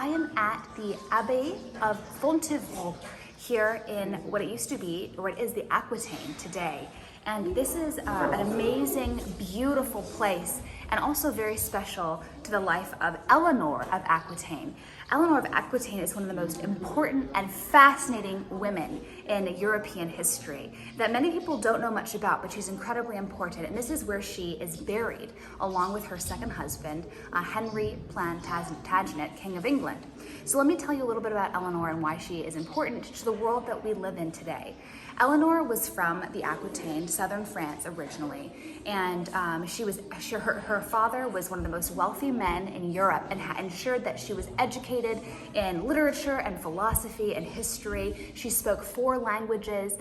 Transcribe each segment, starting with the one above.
I am at the Abbey of Fontevraud here in what it used to be, or it is the Aquitaine today. And this is an amazing, beautiful place, and also very special to the life of Eleanor of Aquitaine. Eleanor of Aquitaine is one of the most important and fascinating women in European history that many people don't know much about, but she's incredibly important. And this is where she is buried, along with her second husband, Henry Plantagenet, King of England. So let me tell you a little bit about Eleanor and why she is important to the world that we live in today. Eleanor was from the Aquitaine, southern France originally, and her father was one of the most wealthy men in Europe and ensured that she was educated in literature and philosophy and history. She spoke 4 languages,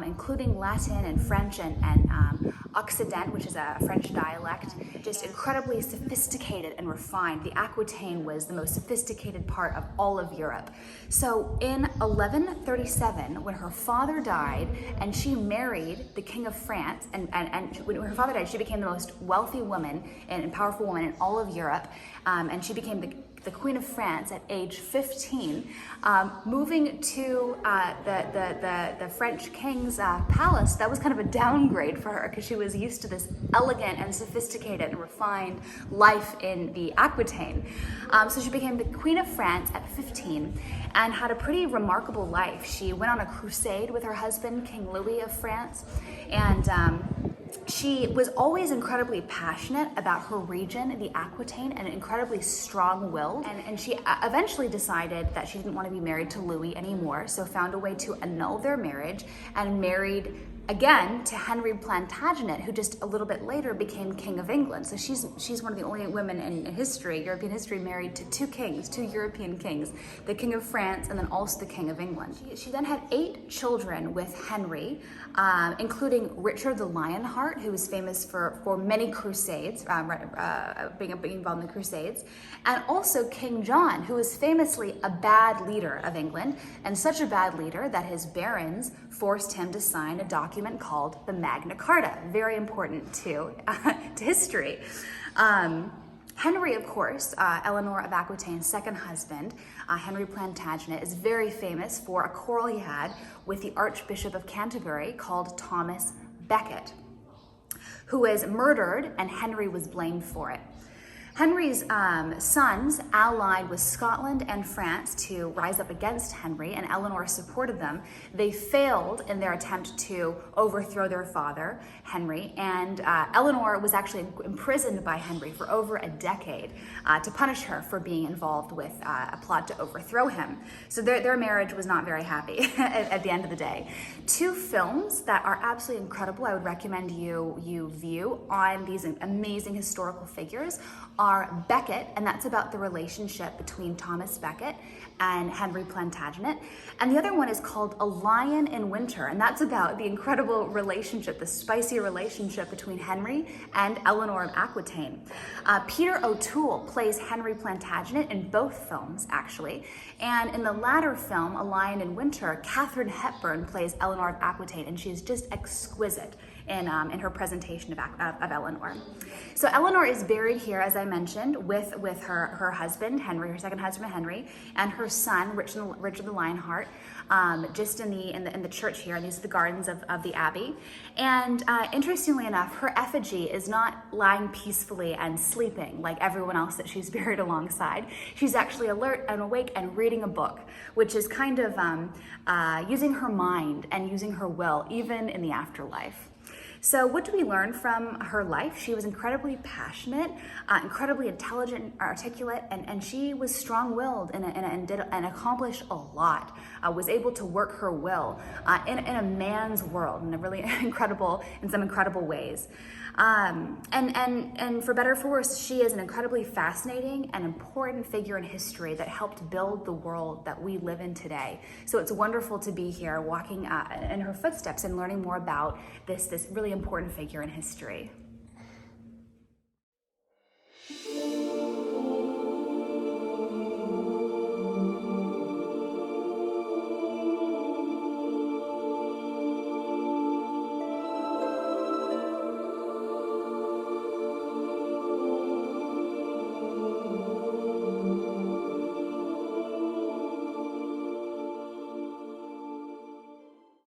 including Latin and French and Occident, which is a French dialect, just incredibly sophisticated and refined. The Aquitaine was the most sophisticated part of all of Europe. So in 1137, when her father died and she married the King of France, and when her father died, she became the most wealthy woman and powerful woman in all of Europe, and she became the Queen of France at age 15, moving to the French king's palace. That was kind of a downgrade for her because she was used to this elegant and sophisticated and refined life in the Aquitaine. So she became the Queen of France at 15 and had a pretty remarkable life. She went on a crusade with her husband, King Louis of France, and she was always incredibly passionate about her region, the Aquitaine, and incredibly strong-willed. And she eventually decided that she didn't want to be married to Louis anymore, so found a way to annul their marriage and married again to Henry Plantagenet, who just a little bit later became King of England. So she's one of the only women in history, European history, married to 2 kings, 2 European kings, the King of France and then also the King of England. She then had 8 children with Henry, including Richard the Lionheart, who was famous for many crusades, being involved in the crusades, and also King John, who was famously a bad leader of England, and such a bad leader that his barons forced him to sign a document called the Magna Carta, very important to history. Henry, of course, Eleanor of Aquitaine's second husband, Henry Plantagenet, is very famous for a quarrel he had with the Archbishop of Canterbury called Thomas Becket, who was murdered, and Henry was blamed for it. Henry's sons allied with Scotland and France to rise up against Henry, and Eleanor supported them. They failed in their attempt to overthrow their father, Henry, and Eleanor was actually imprisoned by Henry for over a decade to punish her for being involved with a plot to overthrow him. So their marriage was not very happy at the end of the day. 2 films that are absolutely incredible I would recommend you view on these amazing historical figures are Becket, and that's about the relationship between Thomas Becket and Henry Plantagenet. And the other one is called A Lion in Winter, and that's about the incredible relationship, the spicy relationship between Henry and Eleanor of Aquitaine. Peter O'Toole plays Henry Plantagenet in both films, actually. And in the latter film, A Lion in Winter, Katharine Hepburn plays Eleanor of Aquitaine, and she is just exquisite in her presentation of Eleanor. So Eleanor is buried here, as I mentioned, with her husband, Henry, her second husband, Henry, and her son, Richard the Lionheart, just in the church here. And these are the gardens of the Abbey. And interestingly enough, her effigy is not lying peacefully and sleeping like everyone else that she's buried alongside. She's actually alert and awake and reading a book, which is kind of using her mind and using her will, even in the afterlife. So what do we learn from her life? She was incredibly passionate, incredibly intelligent and articulate, and she was strong-willed and accomplished a lot, was able to work her will in a man's world in some incredible ways. And for better or for worse, she is an incredibly fascinating and important figure in history that helped build the world that we live in today. So it's wonderful to be here walking in her footsteps and learning more about this really important figure in history.